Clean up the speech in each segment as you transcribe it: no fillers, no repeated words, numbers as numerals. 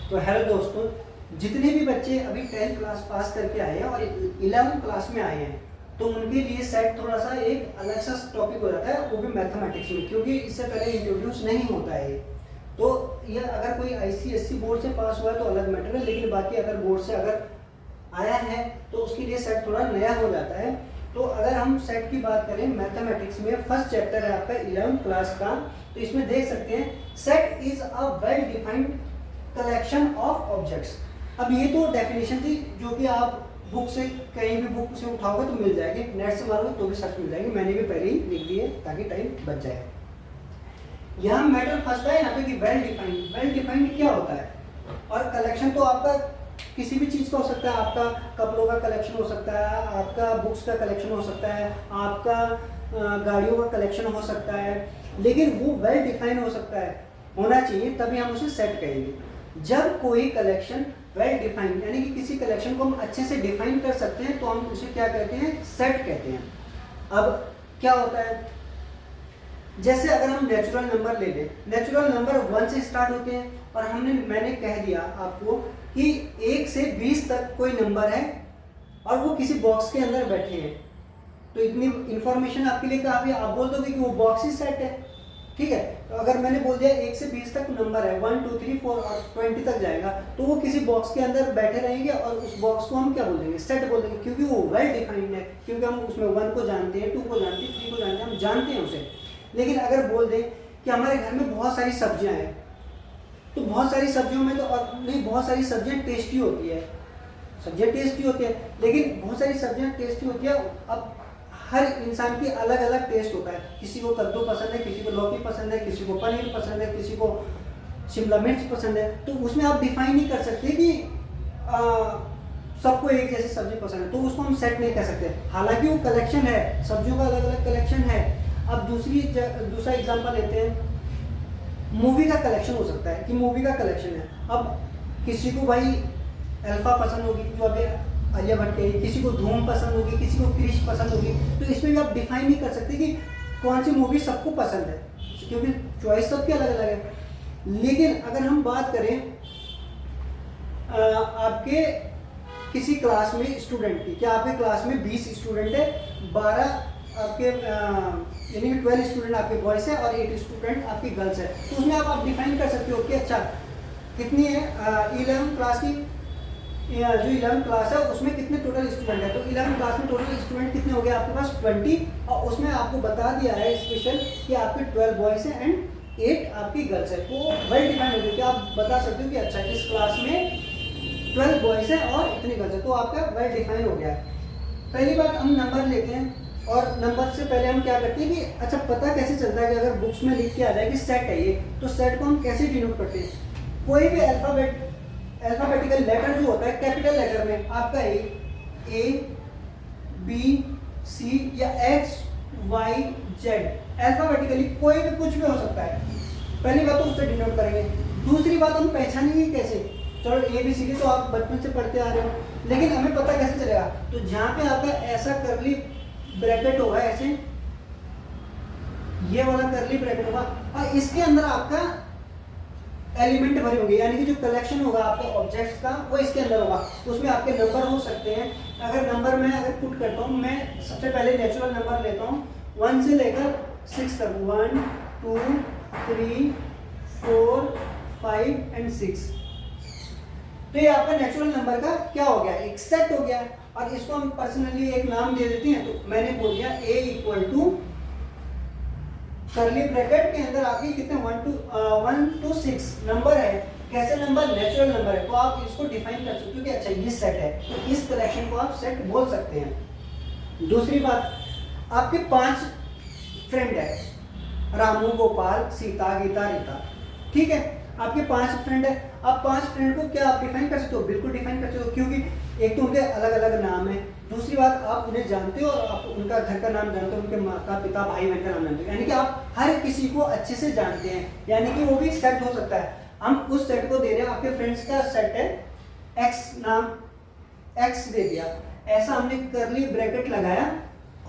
तो हेलो दोस्तों, जितने भी बच्चे अभी 10th क्लास पास करके आए हैं और 11th क्लास में आए हैं तो उनके लिए सेट थोड़ा सा एक अलग सा टॉपिक हो जाता है, वो भी मैथमेटिक्स में, क्योंकि इससे पहले इंट्रोड्यूस नहीं होता है ये। तो ये अगर कोई ICSE बोर्ड से पास हुआ है तो अलग मैटर है, लेकिन बाकी अगर बोर्ड से अगर आया है तो उसके लिए सेट थोड़ा नया हो जाता है। तो अगर हम सेट की बात करें मैथमेटिक्स में, फर्स्ट चैप्टर है आपका 11th क्लास का, तो इसमें देख सकते हैं set is a well defined collection of objects. अब ये तो डेफिनेशन थी जो कि आप बुक से कहीं भी बुक से उठाओगे तो मिल जाएगी, नेट से मारोगे तो भी सर्च मिल जाएगी। मैंने भी पहले ही लिख दी है ताकि टाइम बच जाए। यहाँ मैटर फर्स्ट है यहाँ पे कि वेल डिफाइंड। वेल डिफाइंड क्या होता है? और कलेक्शन तो आपका किसी भी चीज़ का हो सकता है, आपका कपड़ों का कलेक्शन हो सकता है, आपका बुक्स का कलेक्शन हो सकता है, आपका गाड़ियों का कलेक्शन हो सकता है, लेकिन वो वेल डिफाइन हो सकता है, होना चाहिए, तभी हम उसे सेट कहेंगे। जब कोई कलेक्शन वेल डिफाइंड यानी कि किसी कलेक्शन को हम अच्छे से डिफाइन कर सकते हैं तो हम उसे क्या कहते हैं? सेट कहते हैं। अब क्या होता है, जैसे अगर हम नेचुरल नंबर ले लें, नेचुरल नंबर 1 से स्टार्ट होते हैं और मैंने कह दिया आपको कि 1 से 20 तक कोई नंबर है और वो किसी बॉक्स के अंदर बैठे हैं, तो इतनी इंफॉर्मेशन आपके लिए काफ़ी, आप बोल दोगे कि वो बॉक्स ही सेट है, ठीक है। तो अगर मैंने बोल दिया 1 से 20 तक नंबर है, 1 2 3 4 और 20 तक जाएगा, तो वो किसी बॉक्स के अंदर बैठे रहेंगे और उस बॉक्स को हम क्या बोल देंगे? सेट बोल देंगे, क्योंकि वो वेल डिफाइंड है, क्योंकि हम उसमें 1 को जानते हैं, 2 को जानते हैं, 3 को जानते हैं, हम जानते हैं उसे। लेकिन अगर बोल दें कि हमारे घर में बहुत सारी सब्जियां हैं, तो बहुत सारी सब्जियों में तो और नहीं, बहुत सारी सब्जियां टेस्टी होती है, सब्जियां टेस्टी होती है, लेकिन बहुत सारी सब्जियां टेस्टी होती है। अब हर इंसान की अलग अलग टेस्ट होता है, किसी को कद्दू पसंद है, किसी को लौकी पसंद है, किसी को पनीर पसंद है, किसी को शिमला मिर्च पसंद है। तो उसमें आप डिफाइन नहीं कर सकते कि सबको एक जैसी सब्जी पसंद है, तो उसको हम सेट नहीं कर सकते। हालांकि वो कलेक्शन है, सब्जियों का अलग अलग कलेक्शन है। अब दूसरा एग्जांपल लेते हैं, मूवी का कलेक्शन हो सकता है कि मूवी का कलेक्शन है। अब किसी को भाई अल्फा पसंद होगी, जो अभी आलिया भट्ट है, किसी को धूम पसंद होगी, किसी को क्रिश पसंद होगी, तो इसमें भी आप डिफाइन नहीं कर सकते कि कौन सी मूवी सबको पसंद है, क्योंकि चॉइस सबकी अलग अलग है। लेकिन अगर हम बात करें आपके किसी क्लास में स्टूडेंट की, क्या आपके क्लास में 20 स्टूडेंट है, 12 आपके यानी कि 12 स्टूडेंट आपके बॉयज़ है और 8 स्टूडेंट आपकी गर्ल्स है, तो उसमें आप डिफाइन कर सकते हो कि अच्छा कितनी है 11th क्लास की, जो 11th क्लास है उसमें कितने टोटल स्टूडेंट है। तो 11th क्लास में टोटल स्टूडेंट कितने हो गए आपके पास? 20, और उसमें आपको बता दिया है स्पेशल कि आपके 12 बॉयज़ हैं एंड 8 आपकी गर्ल्स है। तो वेल डिफाइन हो गया कि आप बता सकते हो कि अच्छा इस क्लास में 12 बॉयज़ हैं और इतनी गर्ल्स है, तो आपका वेल डिफाइन हो गया है। पहली बात हम नंबर लेते हैं, और नंबर से पहले हम क्या करते हैं कि अच्छा पता कैसे चलता है कि अगर बुक्स में लिख के आ जाए कि सेट है ये, तो सेट को हम कैसे डिनोट करते हैं? कोई भी अल्फाबेटिकल लेटर जो होता है कैपिटल लेटर में, आपका A B C या X Y Z, अल्फाबेटिकली कोई भी कुछ भी हो सकता है। पहली बात तो उससे डिनोट करेंगे। दूसरी बात हम पहचानेंगे कैसे? चलो ABCD तो आप बचपन से पढ़ते आ रहे हो, लेकिन हमें पता कैसे चलेगा? तो जहाँ पे आपका ऐसा करली ब्रैकेट होगा, ऐसे ये वाला करली ब्रैकेट होगा और इसके अंदर आपका एलिमेंट भरे होंगे, यानी कि जो कलेक्शन होगा आपके ऑब्जेक्ट्स का वो इसके अंदर होगा। तो उसमें आपके नंबर हो सकते हैं। अगर नंबर में अगर पुट करता हूँ, मैं सबसे पहले नेचुरल नंबर लेता हूँ 1 से लेकर 6 तक, 1 2 3 4 5 एंड 6। तो ये आपका नेचुरल नंबर का क्या हो गया? एक सेट हो गया। और इसको हम पर्सनली एक नाम दे देते हैं, तो मैंने बोल दिया A = करली ब्रैकेट के अंदर आपकी कितने 1 to 6 नंबर है। कैसे नंबर? नेचुरल नंबर है, तो आप इसको डिफाइन कर सकते हो कि अच्छा ये सेट है, तो इस कलेक्शन को आप सेट बोल सकते हैं। दूसरी बात, आपके 5 फ्रेंड है, रामू, गोपाल, सीता, गीता, रीता, ठीक है, आपके 5 फ्रेंड है। आप 5 फ्रेंड को क्या आप डिफाइन कर सकते हो? बिल्कुल डिफाइन कर सकते हो, क्योंकि एक तो उनके अलग अलग नाम है, दूसरी बात आप उन्हें जानते हो और आप उनका घर का नाम जानते हो, उनके माता पिता भाई बहन का नाम जानते हो, यानी कि आप हर किसी को अच्छे से जानते हैं, यानी कि वो भी सेट हो सकता है। हम उस सेट को दे रहे हैं, आपके फ्रेंड्स का सेट है, एक्स नाम, एक्स दे दिया, ऐसा हमने करली ब्रैकेट लगाया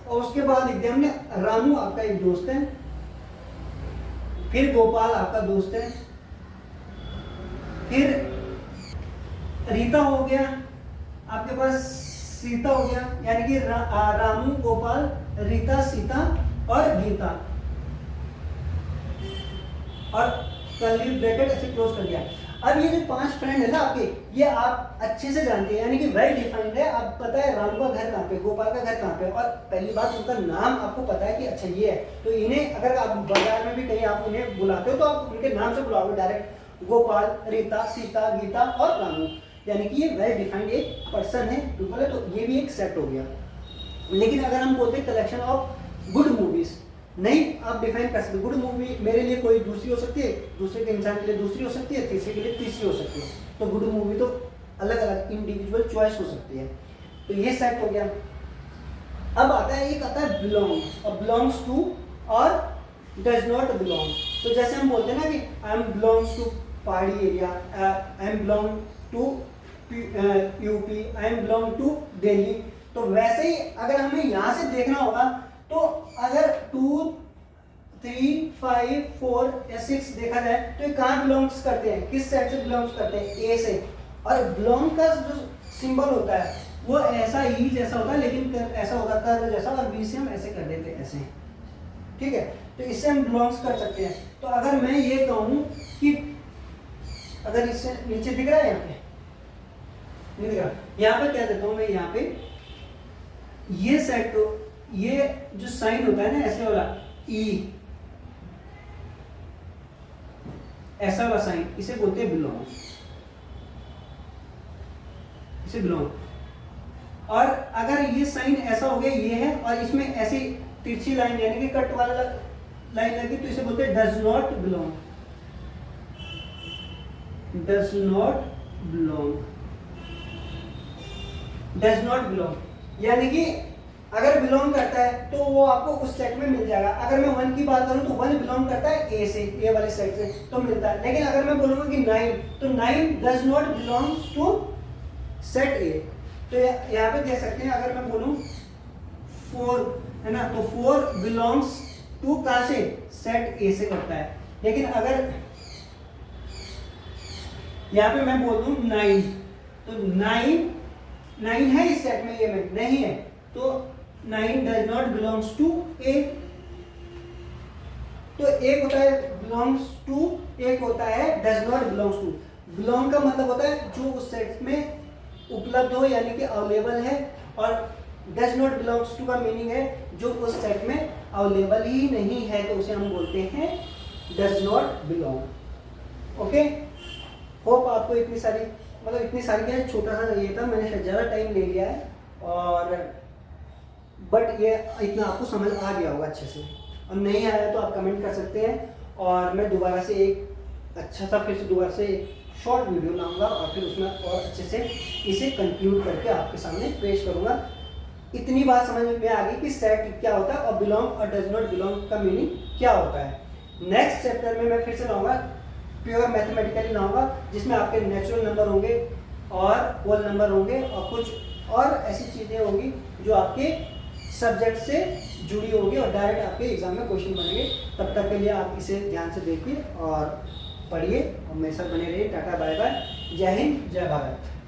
और उसके बाद लिख दिया हमने रामू आपका एक दोस्त है, फिर गोपाल आपका दोस्त है, फिर रीता हो गया, आपके पास सीता हो गया, यानी कि रामू, गोपाल, रीता, सीता और गीता, और कर्ली ब्रैकेट ऐसे क्लोज कर दिया। अब ये जो 5 फ्रेंड है ना आपके, ये आप अच्छे से जानते हैं, यानी कि वेल डिफाइंड है। आप पता है रामू का घर कहाँ पे, गोपाल का घर कहाँ पे, और पहली बात उनका नाम आपको पता है कि अच्छा ये है। तो इन्हें अगर आप बाजार में भी कहीं आप उन्हें बुलाते हो तो आप उनके नाम से बुलाओगे डायरेक्ट, गोपाल, रीता, सीता, गीता और रामू, यानी कि ये वेल डिफाइंड एक पर्सन है, पीपल है। तो ये भी एक सेट हो गया। लेकिन अगर हम बोलते हैं कलेक्शन ऑफ गुड मूवीज, नहीं आप डिफाइन कर सकते। गुड मूवी मेरे लिए कोई दूसरी हो सकती है, दूसरे के इंसान के लिए दूसरी हो सकती है, तीसरे के लिए तीसरी हो सकती है। तो गुड मूवी तो अलग अलग इंडिविजुअल चॉइस हो सकती है। तो ये सेट हो गया। अब आता है एक आता है बिलोंग, और बिलोंग्स टू और डज नॉट बिलोंग। तो जैसे हम बोलते हैं ना कि I am belongs to pahadi area, I am belong to UP, I am belong to Delhi. तो वैसे ही अगर हमें यहाँ से देखना होगा तो अगर 2, 3, 5, 4 या 6 देखा जाए तो ये कहाँ बिलोंग्स करते हैं, किस सेट से बिलोंग्स करते हैं, ए से। और बिलोंग का जो सिंबल होता है वो ऐसा ही जैसा होता है, लेकिन ऐसा होगा कर्व जैसा, और बी से हम ऐसे कर देते हैं ऐसे, ठीक है। तो इससे हम बिलोंग्स कर सकते हैं। तो अगर मैं ये कहूँ कि अगर इससे नीचे दिख रहा है, यहाँ पे नहीं दिख रहा, यहाँ पे क्या देता हूँ मैं, यहाँ पे ये सेट, ये जो साइन होता है ना ऐसे वाला ई, ऐसा वाला साइन, इसे बोलते हैं बिलोंग, इसे बिलोंग। और अगर ये साइन ऐसा हो गया, ये है, और इसमें ऐसी तिरछी लाइन यानी कि कट वाला लाइन लगी, तो इसे बोलते हैं does not belong, does not belong, does not belong. यानी कि अगर बिलोंग करता है तो वो आपको उस सेट में मिल जाएगा। अगर मैं 1 की बात करूं तो 1 बिलोंग करता है ए से, ए वाले सेट से, तो मिलता है। लेकिन अगर मैं बोलूंगा कि 9, तो 9 does not belongs to set A. तो यहाँ पे देख सकते हैं, अगर मैं बोलूं 4 है ना, तो 4 बिलोंग्स टू कहां से, सेट ए से करता है। लेकिन अगर यहाँ पे मैं बोल दूं 9, तो 9 है इस सेट में, ये में नहीं है, तो 9 does not belongs to A. तो एक होता है बिलोंग्स टू, एक होता है does not belongs to. Belong का मतलब होता है जो उस सेट में उपलब्ध हो, यानी कि अवेलेबल है, और डज नॉट बिलोंग्स टू का मीनिंग है जो उस सेट में अवेलेबल ही नहीं है, तो उसे हम बोलते हैं does not belong. Okay, hope आपको इतनी सारी, मतलब इतनी सारी क्या, छोटा सा ये था, मैंने ज़्यादा टाइम ले लिया है, और बट ये इतना आपको समझ आ गया होगा अच्छे से। और नहीं आया तो आप कमेंट कर सकते हैं, और मैं दोबारा से एक अच्छा सा फिर से दोबारा से शॉर्ट वीडियो लाऊंगा, और फिर उसमें और अच्छे से इसे कंक्लूड करके आपके सामने पेश करूंगा। इतनी बात समझ में आ गई कि सेट क्या होता है, और बिलोंग और डज नॉट बिलोंग का मीनिंग क्या होता है। नेक्स्ट चैप्टर में मैं फिर से लाऊंगा, प्योर मैथमेटिकली लाऊंगा, जिसमें आपके नेचुरल नंबर होंगे और होल नंबर होंगे, और कुछ और ऐसी चीज़ें होंगी जो आपके सब्जेक्ट से जुड़ी होगी और डायरेक्ट आपके एग्जाम में क्वेश्चन बनेंगे। तब तक के लिए आप इसे ध्यान से देखिए और पढ़िए, और मेरे साथ बने रहिए। टाटा बाय बाय, जय हिंद, जय भारत।